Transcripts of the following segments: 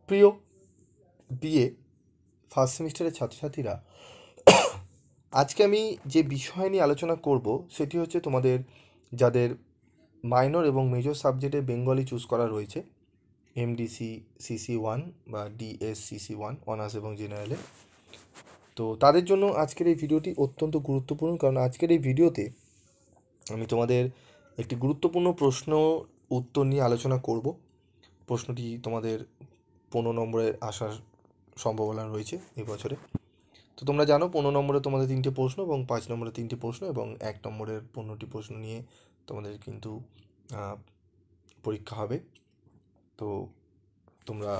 প্রিয় BA first সেমিস্টারের ছাত্রছাত্রীরা, আজকে আমি যে বিষয় নিয়ে আলোচনা করব সেটি হচ্ছে তোমাদের যাদের মাইনর এবং মেজর সাবজেক্টে বেঙ্গলি চুজ করা রয়েছে, এমডিসি CC1 বা DSCC1 অনার্স এবং জেনারেলে। তো তাদের জন্য আজকের এই ভিডিওটি অত্যন্ত গুরুত্বপূর্ণ, কারণ আজকের এই ভিডিওতে আমি তোমাদের একটি গুরুত্বপূর্ণ প্রশ্ন উত্তর নিয়ে আলোচনা করব। প্রশ্নটি তোমাদের 15 নম্বরে আসার সম্ভাবনা রয়েছে এই বছরে। তো তোমরা জানো 15 নম্বরে তোমাদের 3টে প্রশ্ন এবং 5 নম্বরে 3টে প্রশ্ন এবং 1 নম্বরের 15টি প্রশ্ন নিয়ে তোমাদের কিন্তু পরীক্ষা হবে। তো তোমরা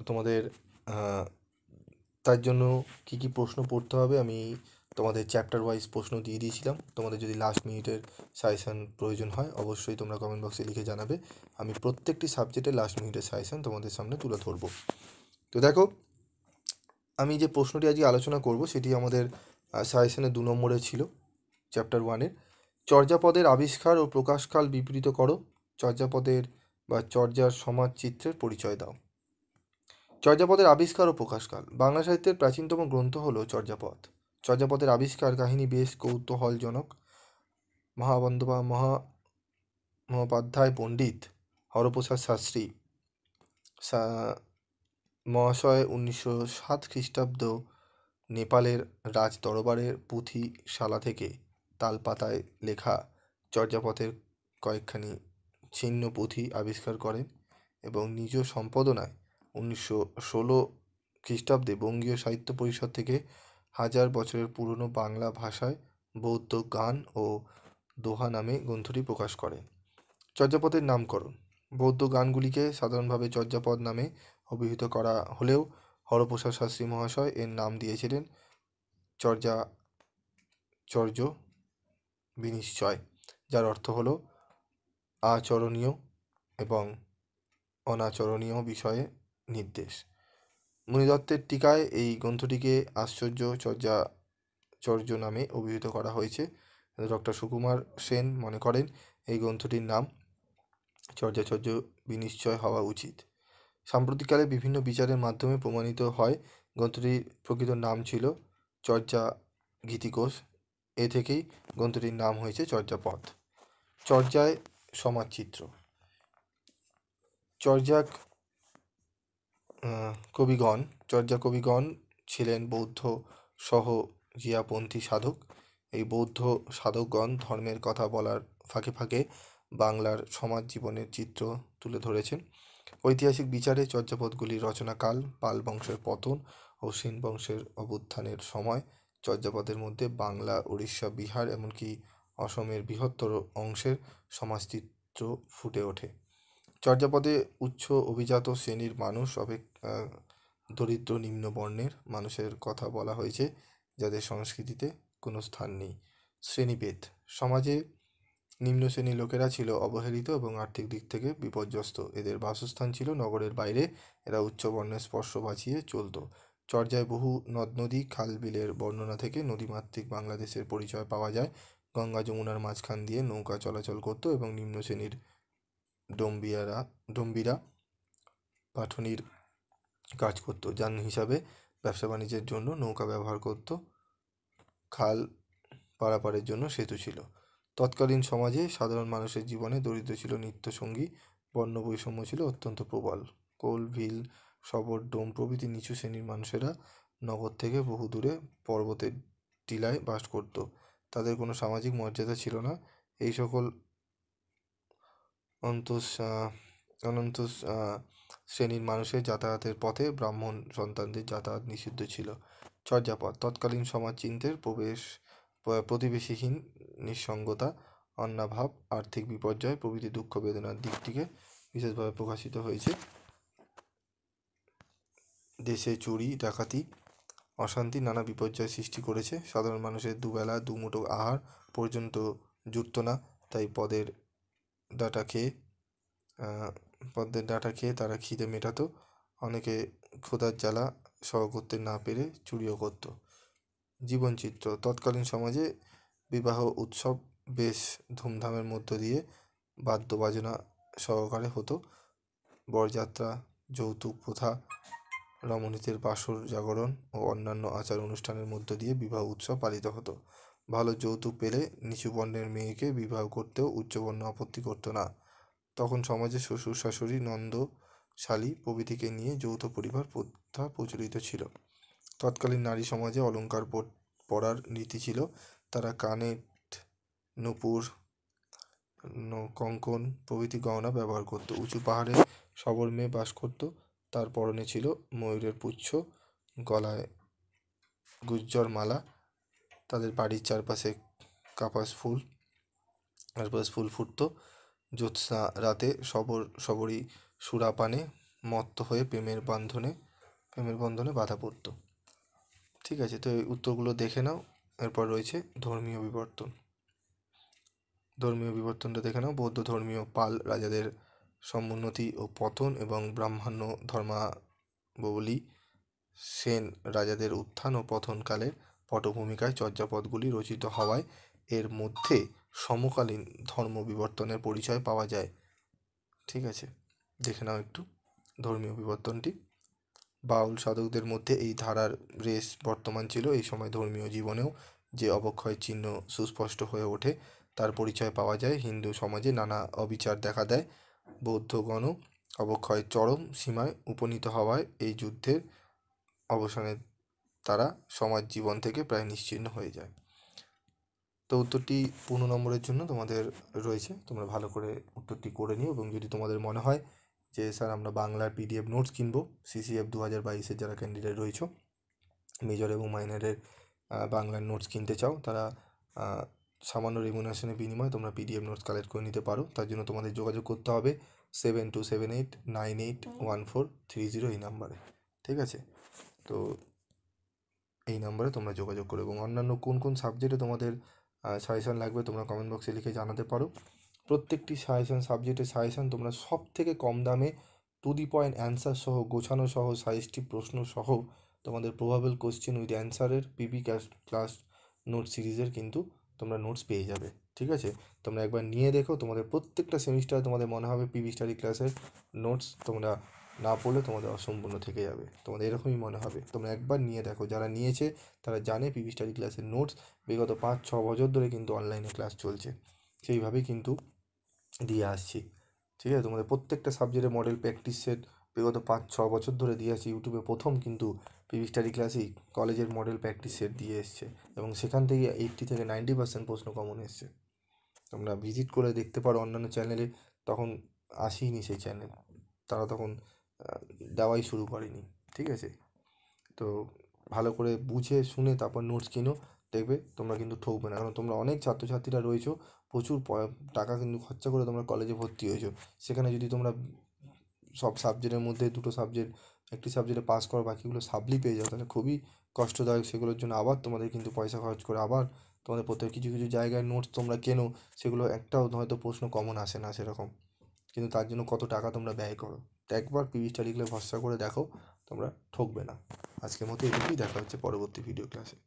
তোমাদের তার জন্য কী কী প্রশ্ন পড়তে হবে আমি তোমাদের চ্যাপ্টার ওয়াইজ প্রশ্ন দিয়ে দিয়েছিলাম। তোমাদের যদি লাস্ট মিনিটের সাজেশান প্রয়োজন হয় অবশ্যই তোমরা কমেন্ট বক্সে লিখে জানাবে। আমি প্রত্যেকটি সাবজেক্টের লাস্ট মিনিটের সাজেশান তোমাদের সামনে তুলে ধরবো। তো দেখো, আমি যে প্রশ্নটি আজকে আলোচনা করব সেটি আমাদের সাজেশনে 2 নম্বরে ছিল, চ্যাপ্টার 1-এর। চর্যাপদের আবিষ্কার ও প্রকাশকাল বিবৃত করো। চর্যাপদের বা চর্যার সমাজ চিত্রের পরিচয় দাও। চর্যাপদের আবিষ্কার ও প্রকাশকাল। বাংলা সাহিত্যের প্রাচীনতম গ্রন্থ হল চর্যাপদ। চর্যাপদের আবিষ্কার কাহিনী বেশ কৌতূহলজনক। মহাপাধ্যায় পণ্ডিত হরপ্রসাদ শাস্ত্রী মহাশয় 1907 খ্রিস্টাব্দ নেপালের রাজ দরবারের পুঁথিশালা থেকে তালপাতায় লেখা চর্যাপদের কয়েকখানি ছিন্ন পুঁথি আবিষ্কার করেন এবং নিজ সম্পাদনায় 1916 খ্রিস্টাব্দে বঙ্গীয় সাহিত্য পরিষদ থেকে 1000 বছরের পুরনো বাংলা ভাষায় বৌদ্ধ গান ও দোহা নামে গ্রন্থটি প্রকাশ করেন। চর্যাপদের নামকরণ। বৌদ্ধ গানগুলিকে সাধারণভাবে চর্যাপদ নামে অভিহিত করা হলেও হরপ্রসাদ শাস্ত্রী মহাশয় এর নাম দিয়েছিলেন চর্য বিনিশ্চয়, যার অর্থ হল আচরণীয় এবং অনাচরণীয় বিষয়ে নির্দেশ। মুনিদত্তের টিকায় এই গ্রন্থটিকে চর্য নামে অভিহিত করা হয়েছে। ডক্টর সুকুমার সেন মনে করেন এই গ্রন্থটির নাম চর্যাচর্য বিনিশ্চয় হওয়া উচিত। সাম্প্রতিককালে বিভিন্ন বিচারের মাধ্যমে প্রমাণিত হয় গ্রন্থটির প্রকৃত নাম ছিল চর্যা গীতিকোষ। এ থেকেই গ্রন্থটির নাম হয়েছে চর্যাপদ। চর্যায় সমাজচিত্র। চর্যা কবিগণ ছিলেন বৌদ্ধ সহজিয়াপন্থী সাধক। এই বৌদ্ধ সাধকগণ ধর্মের কথা বলার ফাঁকে ফাঁকে বাংলার সমাজ জীবনের চিত্র তুলে ধরেছেন। ঐতিহাসিক বিচারে চর্যাপদগুলির রচনাকাল পাল বংশের পতন ও সেন বংশের অভ্যুত্থানের সময়। চর্যাপদের মধ্যে বাংলা, উড়িষ্যা, বিহার এমনকি অসমের বৃহত্তর অংশের সমাজচিত্র ফুটে ওঠে। চর্যাপদে উচ্চ অভিজাত শ্রেণীর মানুষ দরিদ্র নিম্ন বর্ণের মানুষের কথা বলা হয়েছে, যাদের সংস্কৃতিতে কোনো স্থান নেই। শ্রেণীভেদ। সমাজে নিম্ন শ্রেণীর লোকেরা ছিল অবহেলিত এবং আর্থিক দিক থেকে বিপর্যস্ত। এদের বাসস্থান ছিল নগরের বাইরে। এরা উচ্চ বর্ণের স্পর্শ বাঁচিয়ে চলত। চর্যায় বহু নদ নদী, খাল বিলের বর্ণনা থেকে নদীমাতৃক বাংলাদেশের পরিচয় পাওয়া যায়। গঙ্গা যমুনার মাঝখান দিয়ে নৌকা চলাচল করত এবং নিম্ন শ্রেণীর ডম্বিরা পাঠনির কাজ করত। যান হিসাবে ব্যবসা বাণিজ্যের জন্য নৌকা ব্যবহার করত। খাল পারাপারের জন্য সেতু ছিল। তৎকালীন সমাজে সাধারণ মানুষের জীবনে দরিদ্র ছিল নিত্যসঙ্গী। বর্ণ বৈষম্য ছিল অত্যন্ত প্রবল। কোল, ভিল, শবর, ডোম প্রভৃতি নিচু শ্রেণীর মানুষেরা নগর থেকে বহু দূরে পর্বতের টিলায় বাস করত। তাদের কোনো সামাজিক মর্যাদা ছিল না। এই সকল অনন্ত শ্রেণীর মানুষের যাতায়াতের পথে ব্রাহ্মণ সন্তানদের যাতায়াত নিষিদ্ধ ছিল। চর্যাপদ। তৎকালীন সমাজচিন্তের প্রতিবেশীহীন নিঃসঙ্গতা, অন্নাভাব, আর্থিক বিপর্যয় প্রভৃতি দুঃখ বেদনার দিকটিকে বিশেষভাবে প্রকাশিত হয়েছে। দেশে চুরি, ডাকাতি, অশান্তি নানা বিপর্যয় সৃষ্টি করেছে। সাধারণ মানুষের দুবেলা দুমুঠো আহার পর্যন্ত জুটত না, তাই পদের ডাঁটা খেয়ে তারা খিদে মেটাতো। অনেকে ক্ষুধার জ্বালা সহ করতে না পেরে চুরিও করত। জীবনচিত্র। তৎকালীন সমাজে বিবাহ উৎসব বেশ ধুমধামের মধ্য দিয়ে বাদ্য বাজনা সহকারে হতো। বরযাত্রা, যৌতুক প্রথা, রমণীদের বাসর জাগরণ ও অন্যান্য আচার অনুষ্ঠানের মধ্য দিয়ে বিবাহ উৎসব পালিত হতো। ভালো যৌতুক পেলে নিচু বর্ণের মেয়েকে বিবাহ করতেও উচ্চবর্ণ আপত্তি করতো না। তখন সমাজে শ্বশুর শাশুড়ি, নন্দ শালী প্রভৃতিকে নিয়ে যৌথ পরিবার প্রথা প্রচলিত ছিল। তৎকালীন নারী সমাজে অলঙ্কার পরার রীতি ছিল। তারা কানের, নূপুর, কঙ্কন প্রভৃতি গয়না ব্যবহার করত। উঁচু পাহাড়ে সবর মেয়ে বাস করত। তার পরনে ছিল ময়ূরের পুচ্ছ, গলায় গুজ্জর মালা। তাদের বাড়ির চারপাশে কাপাস ফুল ফুটত। জ্যোৎস্না রাতে সবরই সুরাপানে মত্ত হয়ে প্রেমের বন্ধনে বাধা পড়ত। ঠিক আছে, তো এই উত্তরগুলো দেখে নাও। এরপর রয়েছে ধর্মীয় বিবর্তনটা দেখে নাও। বৌদ্ধ ধর্মীয় পাল রাজাদের সমুন্নতি ও পতন এবং ব্রাহ্মণ্য ধর্মাবলী সেন রাজাদের উত্থান ও পতনকালের পটভূমিকায় চর্যাপদগুলি রচিত হওয়ায় এর মধ্যে সমকালীন ধর্ম বিবর্তনের পরিচয় পাওয়া যায়। ঠিক আছে, দেখে নাও একটু ধর্মীয় বিবর্তনটি। বাউল সাধকদের মধ্যে এই ধারার রেশ বর্তমান ছিল। এই সময় ধর্মীয় জীবনেও যে অবক্ষয়ের চিহ্ন সুস্পষ্ট হয়ে ওঠে তার পরিচয় পাওয়া যায়। হিন্দু সমাজে নানা অবিচার দেখা দেয়। বৌদ্ধগণও অবক্ষয়ের চরম সীমায় উপনীত হওয়ায় এই যুদ্ধের অবসানে তারা সমাজ জীবন থেকে প্রায় নিশ্চিহ্ন হয়ে যায়। তো উত্তরটি 15 নম্বরের জন্য তোমাদের রয়েছে, তোমরা ভালো করে উত্তরটি করে নিও। এবং যদি তোমাদের মনে হয় যে স্যার আমরা বাংলার PDF নোটস কিনবো, CCF 2022-এর যারা ক্যান্ডিডেট রয়েছে, মেজর এবং মাইনরের বাংলার নোটস কিনতে চাও, তারা সামান্য রেমুনারেশনের বিনিময়ে তোমরা PDF নোটস কালেক্ট করে নিতে পারো। তার জন্য তোমাদের যোগাযোগ করতে হবে 7278981430 এই নাম্বারে। ঠিক আছে, তো এই নাম্বারে তোমরা যোগাযোগ করো। এবং অন্যান্য কোন কোন সাবজেক্টে তোমাদের সাজেশান লাগবে তোমরা কমেন্ট বক্সে লিখে জানাতে পারো। প্রত্যেকটি সাবজেক্টের সাজেশান তোমরা সব থেকে কম দামে টু দি পয়েন্ট অ্যান্সার সহ, গোছানো সহ, সাজেস্টিভ প্রশ্ন সহ, তোমাদের প্রবাবল কোশ্চেন উইথ অ্যান্সারের পিপি ক্লাস নোট সিরিজের কিন্তু তোমরা নোটস পেয়ে যাবে। ঠিক আছে, তোমরা একবার নিয়ে দেখো। তোমাদের প্রত্যেকটা সেমিস্টারে তোমাদের মনে হবে পিপি স্টাডি ক্লাসের নোটস তোমরা না পড়লে তোমাদের অসম্পূর্ণ থেকে যাবে, তোমাদের এরকমই মনে হবে। তোমরা একবার নিয়ে দেখো, যারা নিয়েছে তারা জানে পিপি স্টাডি ক্লাসের নোটস বিগত 5-6 বছর ধরে কিন্তু অনলাইনে ক্লাস চলছে, সেইভাবেই কিন্তু দিয়ে আসছি। ঠিক আছে, তোমাদের প্রত্যেকটা সাবজেক্টের মডেল প্র্যাকটিস সেট বিগত 5-6 বছর ধরে দিয়ে আসছি। ইউটিউবে প্রথম কিন্তু পিপি স্টাডি ক্লাসই কলেজের মডেল প্র্যাকটিস সেট দিয়ে এসছে, এবং সেখান থেকে 80 থেকে 90% প্রশ্ন কমন এসছে। তোমরা ভিজিট করে দেখতে পারো অন্যান্য চ্যানেলে, তখন আসেইনি সেই চ্যানেল, তারা তখন দেওয়াই শুরু করেনি। ঠিক আছে, তো ভালো করে বুঝে শুনে তারপর নোটস কিনো, দেখবে তোমরা কিন্তু ঠকবে না। কারণ তোমরা অনেক ছাত্রছাত্রীরা রয়েছো, প্রচুর টাকা কিন্তু খরচা করে তোমরা কলেজে ভর্তি হয়েছো। সেখানে যদি তোমরা সব সাবজেক্টের মধ্যে একটি সাবজেক্টে পাস করো, বাকিগুলো সাপ্লি পেয়ে যাও, তাহলে খুবই কষ্টদায়ক। সেগুলোর জন্য আবার তোমাদের কিন্তু পয়সা খরচ করে আবার তোমাদের প্রত্যেক কিছু কিছু জায়গায় নোটস তোমরা কেনো, সেগুলো একটাও হয়তো প্রশ্ন কমন আসে না সেরকম, কিন্তু তার জন্য কত টাকা তোমরা ব্যয় করো। তো একবার পিভি স্টাডি ক্লাস ভরসা করে দেখো, তোমরা ঠকবে না। আজকের মতো এটুকুই, দেখা হচ্ছে পরবর্তী ভিডিও ক্লাসে।